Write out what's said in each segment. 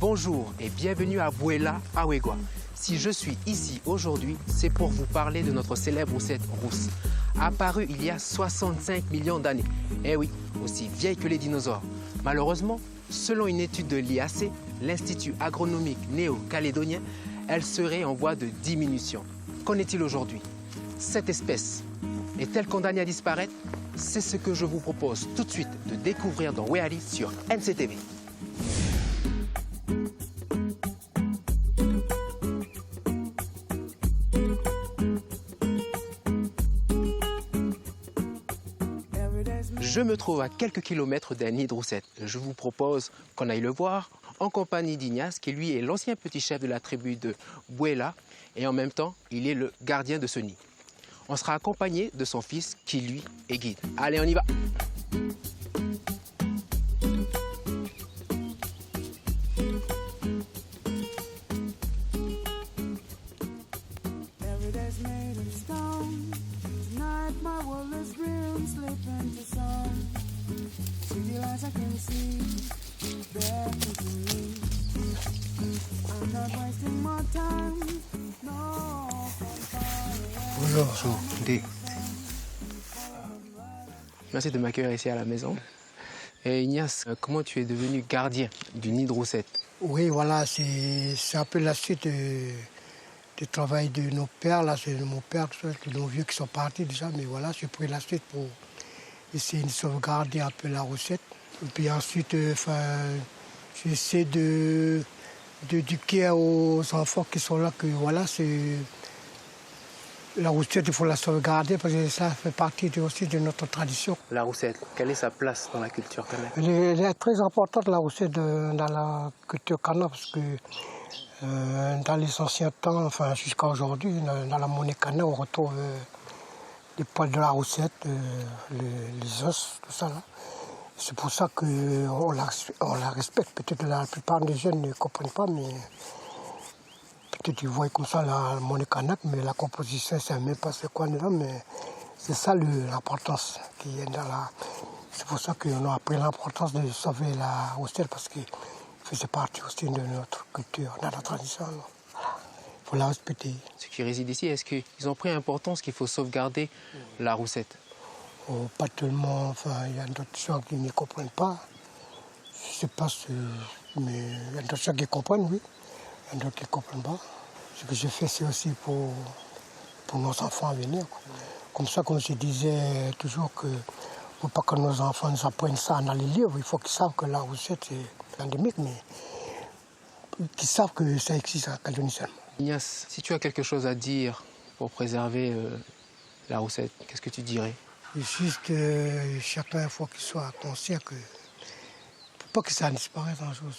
Bonjour et bienvenue à Bouéla, Awegwa. Si je suis ici aujourd'hui, c'est pour vous parler de notre célèbre roussette rousse. Apparue il y a 65 millions d'années. Eh oui, aussi vieille que les dinosaures. Malheureusement, selon une étude de l'IAC, l'Institut agronomique néo-calédonien, elle serait en voie de diminution. Qu'en est-il aujourd'hui? Cette espèce est-elle condamnée à disparaître? C'est ce que je vous propose tout de suite de découvrir dans Weali sur NCTV. Je me trouve à quelques kilomètres d'un nid de roussette. Je vous propose qu'on aille le voir en compagnie d'Ignace, qui lui est l'ancien petit chef de la tribu de Bouéla et en même temps, il est le gardien de ce nid. On sera accompagné de son fils qui lui est guide. Allez, on y va! Bonjour. Merci de m'accueillir ici à la maison. Et Ignace, comment tu es devenu gardien du nid de roussette? Oui, voilà, c'est un peu la suite du travail de nos pères. Là, c'est mon père, de nos vieux qui sont partis déjà, mais voilà, j'ai pris la suite pour essayer de sauvegarder un peu la roussette. Et puis ensuite, j'essaie d'éduquer aux enfants qui sont là que voilà, c'est la roussette, il faut la sauvegarder parce que ça fait partie aussi de notre tradition. La roussette, quelle est sa place dans la culture kana? Elle est très importante, la roussette, dans la culture kana, parce que dans les anciens temps, enfin jusqu'à aujourd'hui, dans la monnaie kana, on retrouve les poils de la roussette, les os, tout ça là. C'est pour ça qu'on la respecte. Peut-être la plupart des jeunes ne comprennent pas, mais peut-être ils voient comme ça la monnaie kanak, mais la composition, ça ne sait même pas c'est quoi dedans, mais c'est ça l'importance qui est dans la... C'est pour ça qu'on a appris l'importance de sauver la roussette, parce que faisait partie aussi de notre culture, de notre tradition. Voilà. Il faut la respecter. Ceux qui résident ici, est-ce qu'ils ont pris importance qu'il faut sauvegarder la roussette? Oh, pas tellement, enfin, il y a d'autres gens qui ne comprennent pas. Je ne sais pas, mais il y a d'autres gens qui comprennent, oui. Il y a d'autres qui ne comprennent pas. Ce que je fais, c'est aussi pour nos enfants à venir, quoi. Comme ça, comme je disais toujours, que il ne faut pas que nos enfants nous apprennent ça dans les livres. Il faut qu'ils savent que la roussette, c'est endémique, mais qu'ils savent que ça existe en Calédonie seulement. Ignace, si tu as quelque chose à dire pour préserver la roussette, qu'est-ce que tu dirais? Juste, chacun, il faut qu'il soit conscient que, pour pas que ça disparaisse un jour,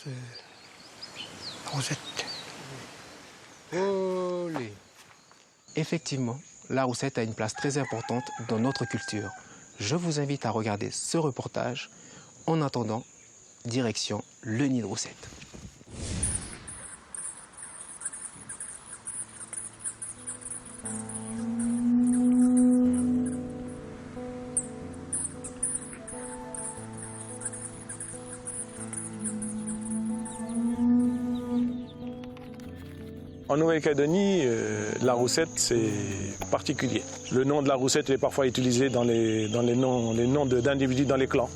la roussette. Olé. Effectivement, la roussette a une place très importante dans notre culture. Je vous invite à regarder ce reportage. En attendant, direction le nid de roussette. En Nouvelle-Calédonie, la roussette, c'est particulier. Le nom de la roussette est parfois utilisé dans les noms d'individus dans les clans.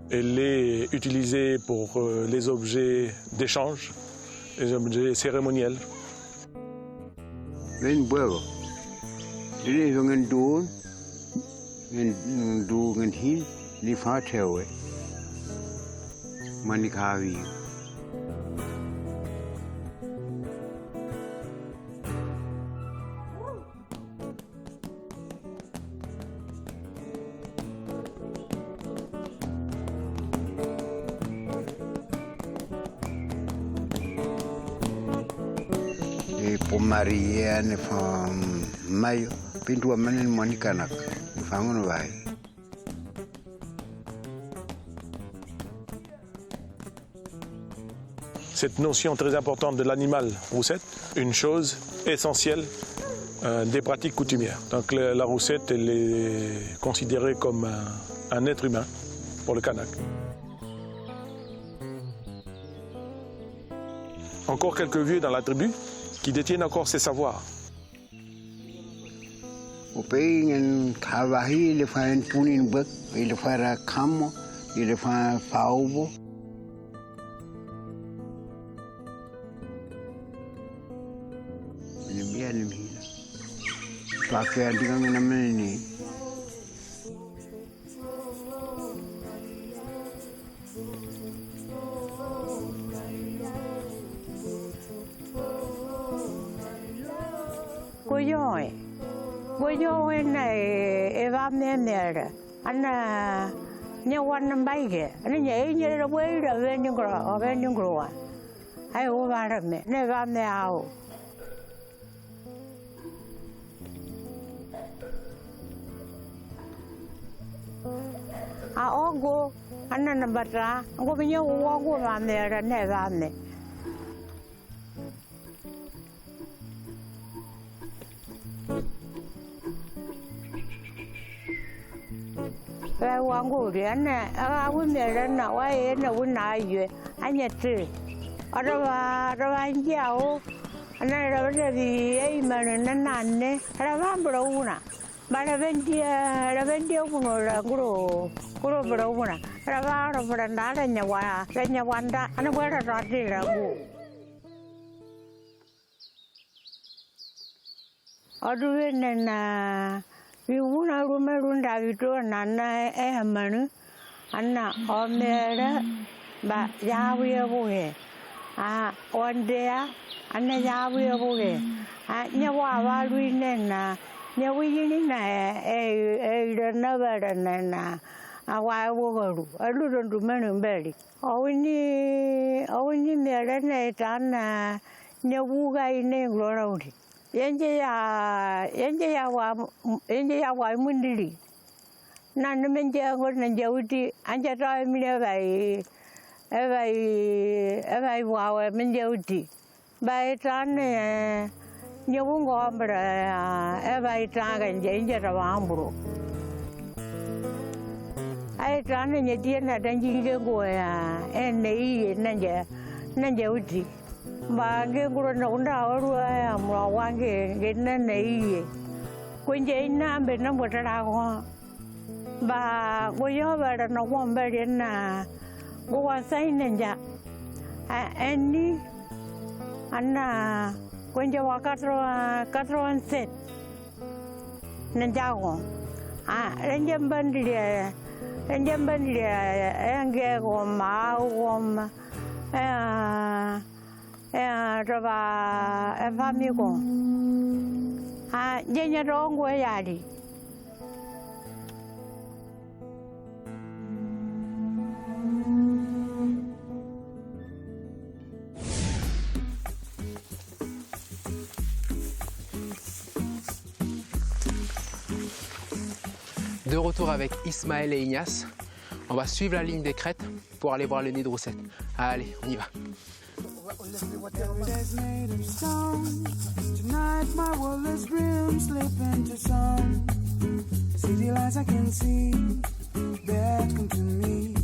Elle est utilisée pour les objets d'échange, les objets cérémoniels. Ven buego, dile ngen du ngen hil ni fa tewe, manikawi. Pour marier ne femme mayo pintu amanen monika nak fangono vai cette notion très importante de l'animal roussette, une chose essentielle des pratiques coutumières. Donc la roussette, elle est considérée comme un être humain pour le Kanak. Encore quelques vieux dans la tribu qui détiennent encore ces savoirs. Au pays, il y a un travail, il faut un pounin bec, il faut un camo, il faut un faobo. Il est bien, il est bien. Pas que un digan na meni. Goyo na eva memere ana ne wan baige ana ne ne ro we ro ve ngro ai o va me ne va me ao a ogo ana na batra go me o go va me ne va me wangu riana awu mera na wa na una ye anya tu ara njao ana ra di ai manu nanne ra bro una bara vendia uno ra guru bro una ra ndara nya wanda ana gwara rati ra gu adu na una runda vito nana manu anna omera ba yawiya buhe one day anna yawiya buhe nyawa walu nena nyawini na navara nena awa wogaru alurundu manu beli awini mera na tana nyawuga ine gloraudi Yenje ya wa mundili na menje ngor na jauti anja to mine vai wa menje uti bai tan nyewu ngombra vai tanga nje ra amburu ai tan nye die na danjinge go ya nei nanje uti ba ge guru na unda aru ya mwa wange ge na nei kunje ina be na botara ko ba go yo ba na ko mbe na go wa sai nja ani anna kunje wa katro set nja ko renje mbandire enge go ma go Rava amigo. Jenya rongo yari. De retour avec Ismaël et Ignace. On va suivre la ligne des crêtes pour aller voir le nid de roussette. Allez, on y va. Every day's made of stone. Tonight my world is dream, slip into song. City lights I can see, beckon to me.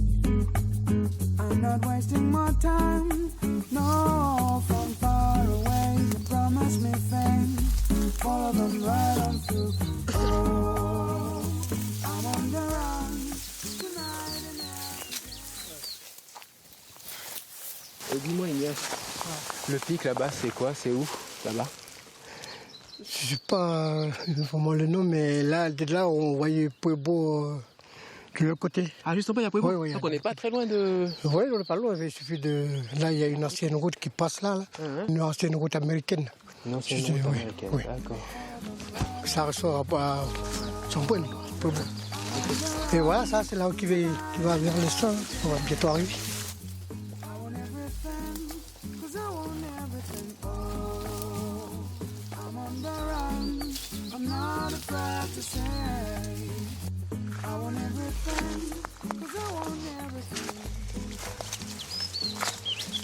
I'm not wasting my time, no, from far away. You promise me fame, follow them right on through. Oh, I'm on the run, tonight and Dis-moi Ignace, le pic là-bas c'est quoi? C'est où là-bas? Je ne sais pas vraiment le nom, mais là, de là on voyait Pueblo de l'autre côté. Ah juste en bas il y a Pueblo? Oui, donc on n'est pas très loin de... Oui, on n'est pas loin, il suffit de... Là il y a une ancienne route qui passe là. Une ancienne route américaine. Une ancienne route américaine, oui. D'accord. Ça ressort à son point, Pueblo. Et voilà, ça c'est là où qui va vers le sol, on va bientôt arriver.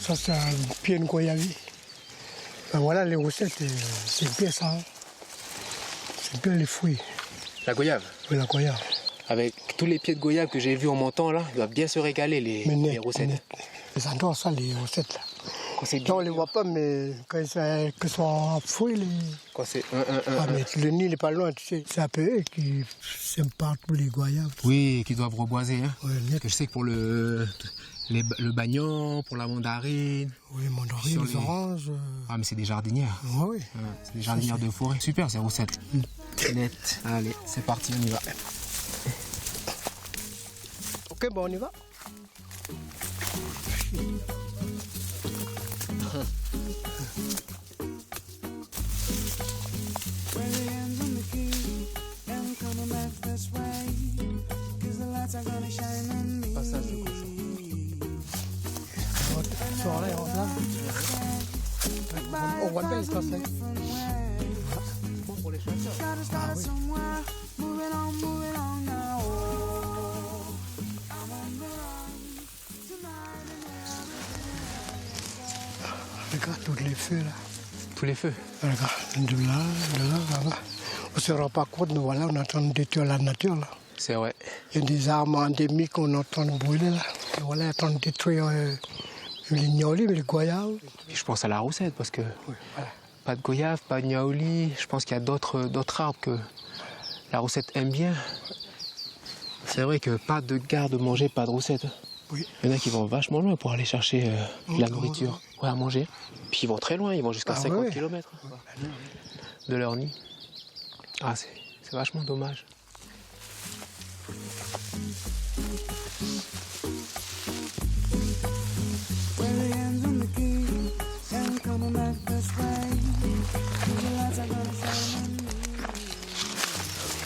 Ça, c'est un pied de goyavi. Ben voilà, les roussettes, c'est bien ça. Hein. C'est bien les fruits. La goyave. Oui, la goyave. Avec tous les pieds de goyave que j'ai vus en montant là, ils doivent bien se régaler les roussettes. Ils adorent ça, les roussettes là. Là, on ne les voit pas, mais quand ils sont en fruits, quand c'est mais le nid n'est pas loin, tu sais. C'est un peu eux qui s'aiment partout les goyaves. Oui, qui doivent reboiser. Hein. Ouais, parce que je sais que pour le bagnon, pour la mandarine. Oui, mandarine, les oranges. Ah, mais c'est des jardinières. Oui. C'est des jardinières de forêt. Super, ces roussettes. Net. Allez, c'est parti, on y va. Ok, bon, on y va. Passage de cochon. Là, on voit bien les traces. Pour les chasseurs. Ah oui. Regarde tous les feux là. Tous les feux. Regarde, de là. On ne se rend pas compte, mais voilà, on est en train de détruire la nature là. C'est vrai. Il y a des arbres endémiques qu'on est en train de brûler là. Et voilà, on est en train de détruire les niaoulis, les goyaves. Et je pense à la roussette parce que Oui, voilà. pas de goyave, pas de niaouli. Je pense qu'il y a d'autres arbres que la roussette aime bien. C'est vrai que pas de garde-manger, pas de roussette. Oui. Il y en a qui vont vachement loin pour aller chercher de la nourriture, ouais, à manger. Puis ils vont très loin, ils vont jusqu'à 50 km de leur nid. Ah, c'est vachement dommage.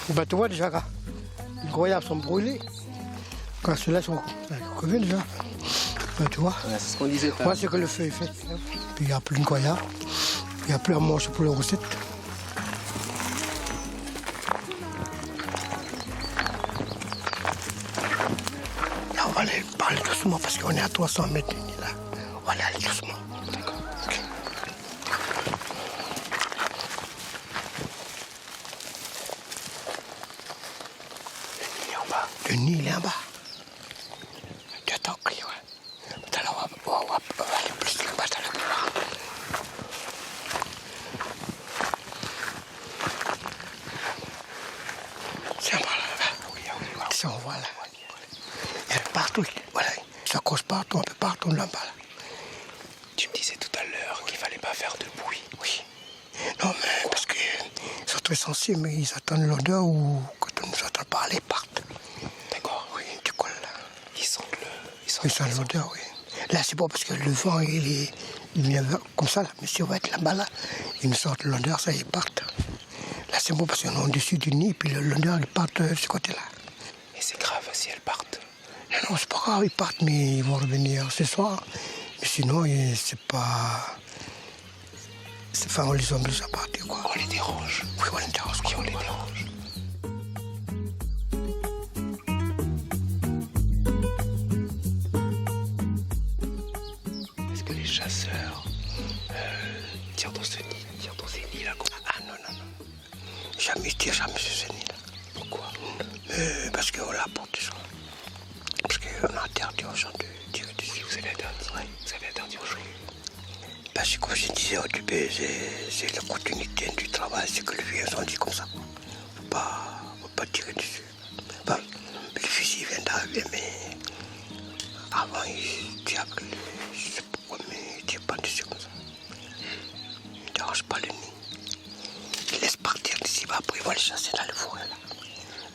Ben, tu vois déjà, les goyaves sont brûlés. Quand ceux-là sont crevés déjà. Ben, tu vois. Ouais, c'est ce qu'on disait. Moi, c'est que le feu est fait. Puis il n'y a plus de goyave. Il n'y a plus à manger pour les roussettes. Là, on va aller parler doucement parce qu'on est à 300 mètres du nid, là. On va aller doucement. D'accord. Okay. Le nid, il est en bas. Tu attends, ouais. Tout à l'heure, on va aller plus là-bas, tout à l'heure. C'est en bas, là. Oui. Si on voit, là. Il y a partout, voilà. Ça cause partout, un peu partout, là-bas, là. Tu me disais tout à l'heure qu'il fallait pas faire de bruit. Oui. Non, mais parce qu'ils sont très sensibles, mais ils attendent l'odeur ou quand on nous entend parler, ils partent. D'accord. Oui, du coup, là. Ils sentent l'odeur, oui. Là, c'est bon parce que le vent, il vient comme ça, là. Mais si on va être là-bas, là, ils nous sortent l'odeur, ça, ils partent. Là, c'est bon parce qu'on est au-dessus du nid, puis l'odeur, ils partent de ce côté-là. Et c'est grave si elles partent. Non, c'est pas grave, ils partent, mais ils vont revenir ce soir. Mais sinon, c'est pas... Enfin, on les oblige à partir, quoi. On les dérange. Oui, on les dérange. Oui, on les dérange. Est-ce que les chasseurs tirent dans ces nids-là? Ah non. Jamais, je tire jamais sur ce nid-là. Pourquoi? Parce qu'on l'a porté ça. Parce qu'on a interdit aux gens de tirer dessus. Vous avez interdit? Oui. Vous avez interdit aux gens? Parce que comme je disais au début, c'est la continuité du travail, c'est que les vieux sont dit comme ça. Faut pas tirer dessus. Enfin, le fusil vient d'arriver, mais avant il tire avec je sais pas pourquoi, mais il tire pas dessus comme ça. Il ne dérange pas le nid. Il laisse partir d'ici, après il va les chasser dans le forêt là.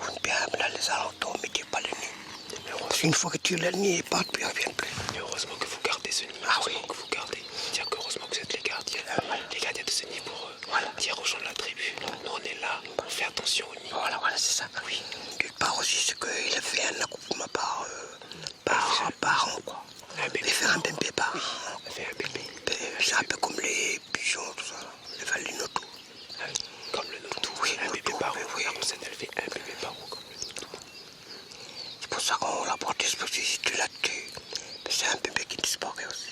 Ou bien dans les alentours, mais il ne tire pas le nid. Parce qu'une fois que tu tires le nid, il part, puis il ne revient plus. Mais heureusement que vous gardez ce nid. Ah oui. Que vous gardez. Dire qu'heureusement que vous êtes les gardiens de ce nid pour dire aux gens de la tribu. Nous, on est là, on fait attention au nid. Voilà, c'est ça. Oui. D'une part aussi, c'est qu'il a fait un accouplement par an, quoi. Un bébé. Il fait un bébé par an. Il fait un bébé. C'est un peu comme les pigeons, tout ça. Les notou. Comme le notou. Oui, un notou, bébé par an. oui. La roussette, elle fait un bébé par an comme le notou. C'est pour ça qu'on l'a porté, parce que si tu l'as tué, c'est un bébé qui disparaît aussi.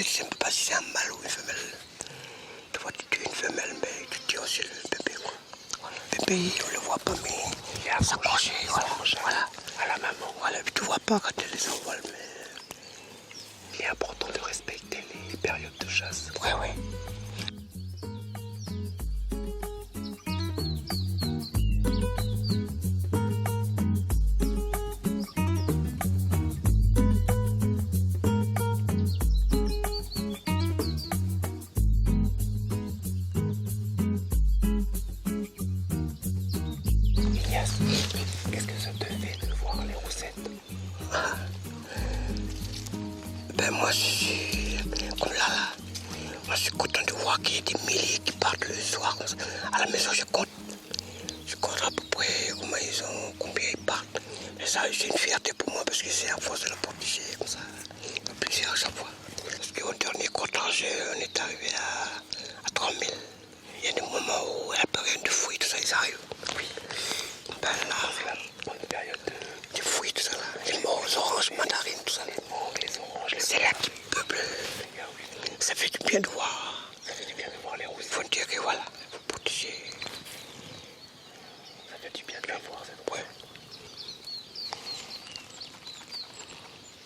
sais même pas si c'est un mâle ou une femelle. Tu vois, tu tues une femelle, mais tu tues aussi le bébé. Quoi. Le bébé, on le voit pas, mais il est accroché. Voilà. À la maman. Voilà, puis tu vois pas quand elle les envole, mais Il est important de respecter les périodes de chasse. ouais, ouais. Ignace, qu'est-ce que ça te fait de voir les roussettes? Ben moi, je suis comme là. Moi, je suis content de voir qu'il y a des milliers qui partent le soir. À la maison, je compte. Je compte à peu près combien ils partent. Mais ça, c'est une fierté pour moi parce que c'est à force de la protéger comme ça. Il y a plusieurs à chaque fois. Parce qu'au dernier comptage, on est arrivé à 3000. Il y a des moments où la période de fruits, tout ça, ils arrivent. Oui. Ben là, c'est la bonne période de fruits, tout ça là. Les morts, oranges, mandarines, tout ça. Les mangues, les oranges, C'est là qui peuple. Ça fait du bien de voir. Ça fait du bien de voir les roussettes. Il faut dire que voilà, il faut protéger. Ça fait du bien de les voir, cette Ouais.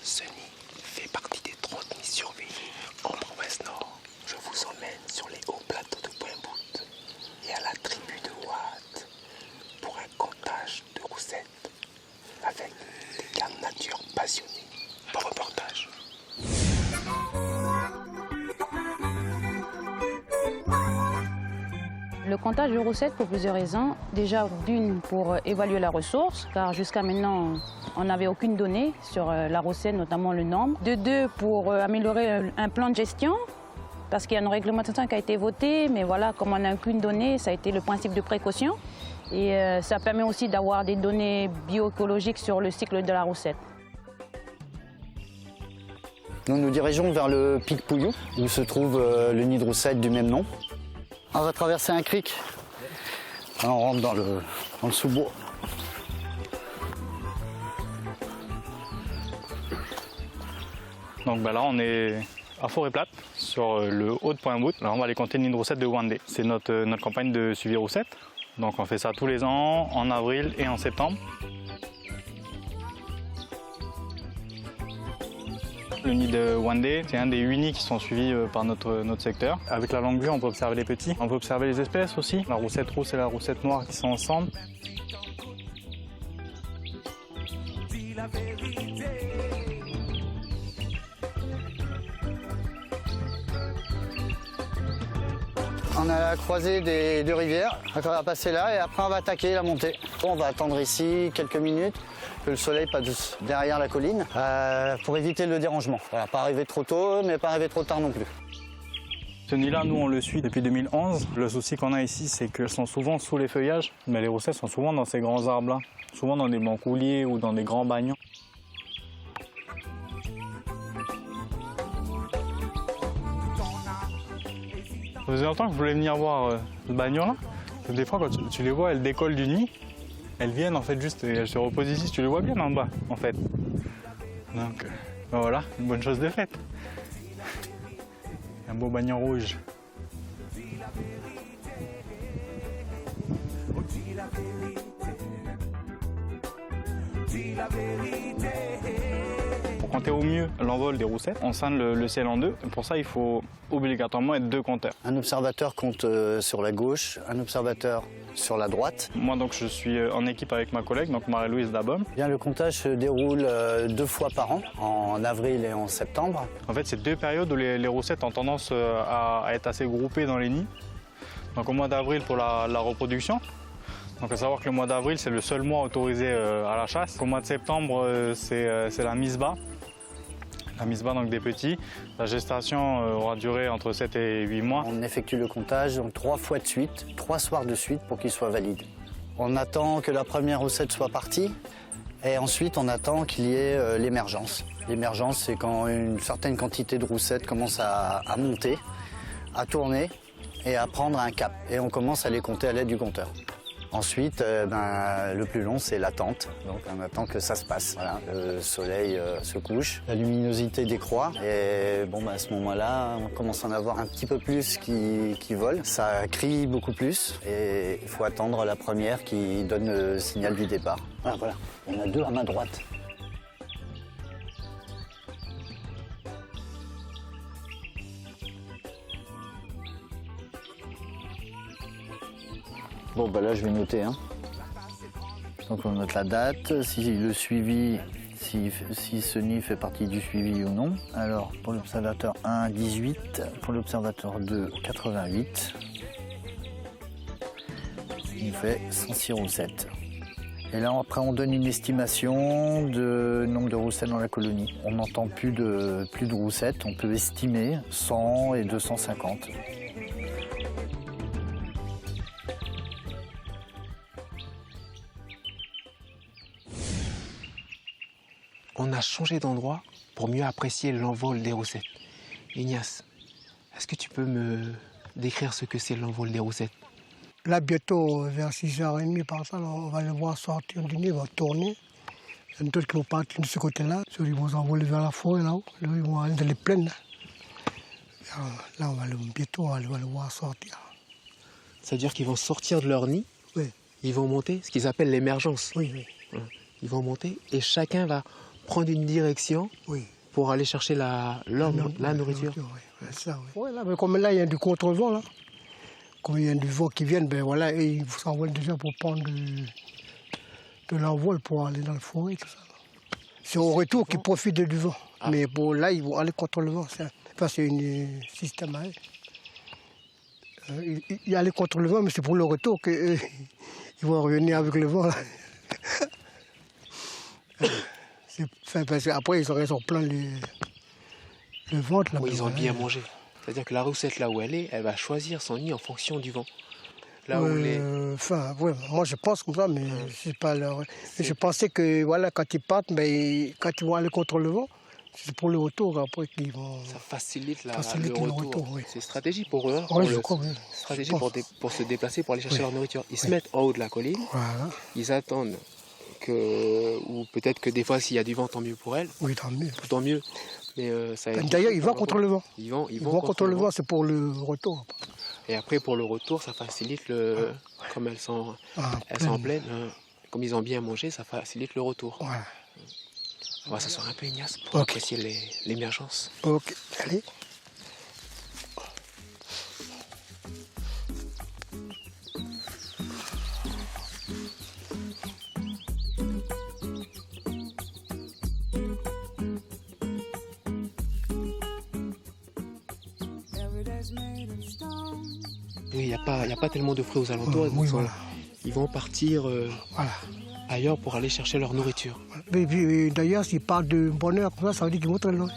Ce nid fait partie des 30 nids surveillés en province nord. Je vous emmène sur les hauts plateaux de Pointe-Boute et à la tribu de Ouate pour un comptage de roussettes avec des gars de nature passionnés. Bon reportage. Le comptage de roussettes pour plusieurs raisons. Déjà, d'une, pour évaluer la ressource, car jusqu'à maintenant, on n'avait aucune donnée sur la roussette, notamment le nombre. De deux, pour améliorer un plan de gestion, parce qu'il y a une réglementation qui a été votée, mais voilà, comme on n'a aucune donnée, ça a été le principe de précaution. Et ça permet aussi d'avoir des données bioécologiques sur le cycle de la roussette. Nous nous dirigeons vers le pic Pouillou, où se trouve le nid de roussette du même nom. On va traverser un cric. On rentre dans le sous-bois. Donc là, on est à Forêt-Plate, sur le haut de Pointe-Boute. Là, on va aller compter le nid de roussette de Wandé. C'est notre campagne de suivi roussette. Donc on fait ça tous les ans, en avril et en septembre. Le nid de Wandé, c'est un des 8 nids qui sont suivis par notre secteur. Avec la longue vue, on peut observer les petits. On peut observer les espèces aussi. La roussette rousse et la roussette noire qui sont ensemble. On est à la croisée des deux rivières. Donc on va passer là et après on va attaquer la montée. On va attendre ici quelques minutes que le soleil passe derrière la colline pour éviter le dérangement. Voilà, pas arriver trop tôt mais pas arriver trop tard non plus. Ce nid-là, nous, on le suit depuis 2011. Le souci qu'on a ici, c'est qu'elles sont souvent sous les feuillages, mais les roussettes sont souvent dans ces grands arbres-là, souvent dans des bancs couliers ou dans des grands bagnons. Ça faisait longtemps que je voulais venir voir le bagnon là. Des fois, quand tu les vois, elles décollent du nid. Elles viennent en fait juste et elles se reposent ici. Tu les vois bien en bas en fait. Donc ben voilà, une bonne chose de faite. Un beau bagnon rouge. Pour compter au mieux l'envol des roussettes, on scinde le ciel en deux. Pour ça, il faut obligatoirement être deux compteurs. Un observateur compte sur la gauche, un observateur sur la droite. Moi, donc, je suis en équipe avec ma collègue, donc Marie-Louise Dabom. Bien, le comptage se déroule 2 fois par an, en avril et en septembre. En fait, c'est 2 périodes où les roussettes ont tendance à être assez groupées dans les nids. Donc au mois d'avril pour la reproduction. Donc à savoir que le mois d'avril, c'est le seul mois autorisé à la chasse. Au mois de septembre, c'est la mise bas. La mise bas donc des petits. La gestation aura duré entre 7 et 8 mois. On effectue le comptage donc 3 fois de suite, 3 soirs de suite pour qu'il soit valide. On attend que la première roussette soit partie et ensuite on attend qu'il y ait l'émergence. L'émergence, c'est quand une certaine quantité de roussettes commence à monter, à tourner et à prendre un cap. Et on commence à les compter à l'aide du compteur. Ensuite, le plus long, c'est l'attente. Donc on attend que ça se passe. Voilà, le soleil se couche, la luminosité décroît et à ce moment-là, on commence à en avoir un petit peu plus qui volent. Ça crie beaucoup plus et il faut attendre la première qui donne le signal du départ. Ah, voilà, il y en a 2 à main droite. Bon, là, je vais noter. Donc, on note la date, si le suivi, si ce nid fait partie du suivi ou non. Alors, pour l'observateur 1, 18. Pour l'observateur 2, 88. Il fait 106 roussettes. Et là, après, on donne une estimation de nombre de roussettes dans la colonie. On n'entend plus de roussettes. On peut estimer 100 et 250. On a changé d'endroit pour mieux apprécier l'envol des roussettes. Ignace, est-ce que tu peux me décrire ce que c'est l'envol des roussettes? Là, bientôt, vers 6h30, par ça, on va les voir sortir du nid, ils vont tourner. Il y en a d'autres qui vont partir de ce côté-là. Ils vont s'envoler vers la forêt, là-haut. Là, ils vont aller dans les plaines. Là, bientôt, on va les voir sortir. C'est-à-dire qu'ils vont sortir de leur nid, oui. Ils vont monter, ce qu'ils appellent l'émergence. Oui. Ils vont monter et chacun va prendre une direction pour aller chercher la nourriture. Oui, ça, oui. Ouais, là, mais comme là, il y a du contre-vent, là. Comme il y a du vent qui vient, et ils s'envolent déjà pour prendre de l'envol pour aller dans la forêt, tout ça. C'est au retour qu'ils profitent du vent. Ah. Mais là, ils vont aller contre le vent. C'est un système à eux. Ils allaient contre le vent, mais c'est pour le retour qu'ils vont revenir avec le vent. Là. Parce qu'après, ils auraient plein le ventre. Là, ils ont bien mangé. C'est-à-dire que la roussette, là où elle va choisir son nid en fonction du vent. Là où moi, je pense comme ça, mais c'est pas leur... Je pensais que quand ils partent, quand ils vont aller contre le vent, c'est pour le retour après qu'ils vont... Ça facilite le retour. Oui. C'est stratégie pour eux. Stratégie pour se déplacer, pour aller chercher leur nourriture. Ils se mettent en haut de la colline, ils attendent ou peut-être que des fois, s'il y a du vent, tant mieux pour elles. Oui, tant mieux. Tant mieux. Mais d'ailleurs, ils vont contre le vent. Ils vont contre le vent, c'est pour le retour. Et après, pour le retour, ça facilite comme elles sont en pleine, comme ils ont bien mangé, ça facilite le retour. Voilà. On va s'asseoir un peu, Ignace, pour apprécier l'émergence. Ok, allez. Oui, il n'y a pas tellement de fruits aux alentours. Ils vont partir ailleurs pour aller chercher leur nourriture. D'ailleurs, s'ils parlent de bonheur, comme ça veut dire qu'ils vont très loin.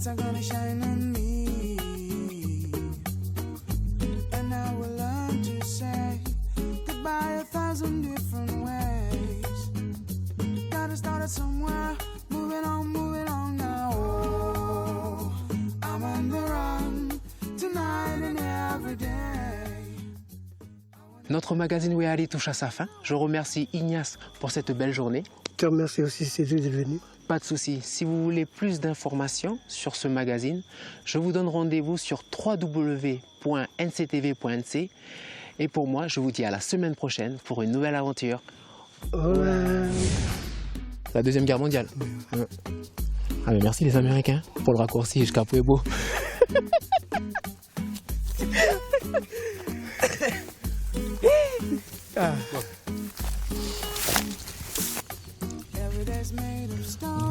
Are gonna shine on me, and I will learn to say goodbye 1,000 different ways. Gotta start it somewhere, moving on now. Oh, I'm on the run tonight and every day. Notre magazine Weali touche à sa fin. Je remercie Ignace pour cette belle journée. Je te remercie aussi, c'est d'être venu. Pas de souci. Si vous voulez plus d'informations sur ce magazine, je vous donne rendez-vous sur www.nctv.nc. Et pour moi, je vous dis à la semaine prochaine pour une nouvelle aventure. La Deuxième Guerre mondiale. Ah mais merci les Américains pour le raccourci jusqu'à Pueblo.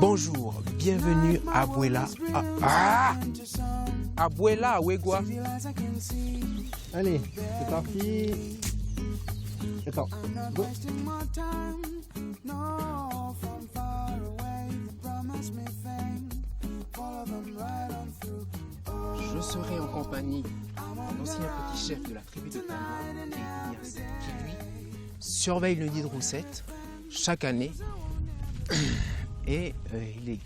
Bonjour, bienvenue à Bouela. À Bouela, à Wegwa. Allez, c'est parti. Attends. Go. Je serai en compagnie d'un ancien petit chef de la tribu de Tamba, qui lui surveille le nid de roussette chaque année. Et il est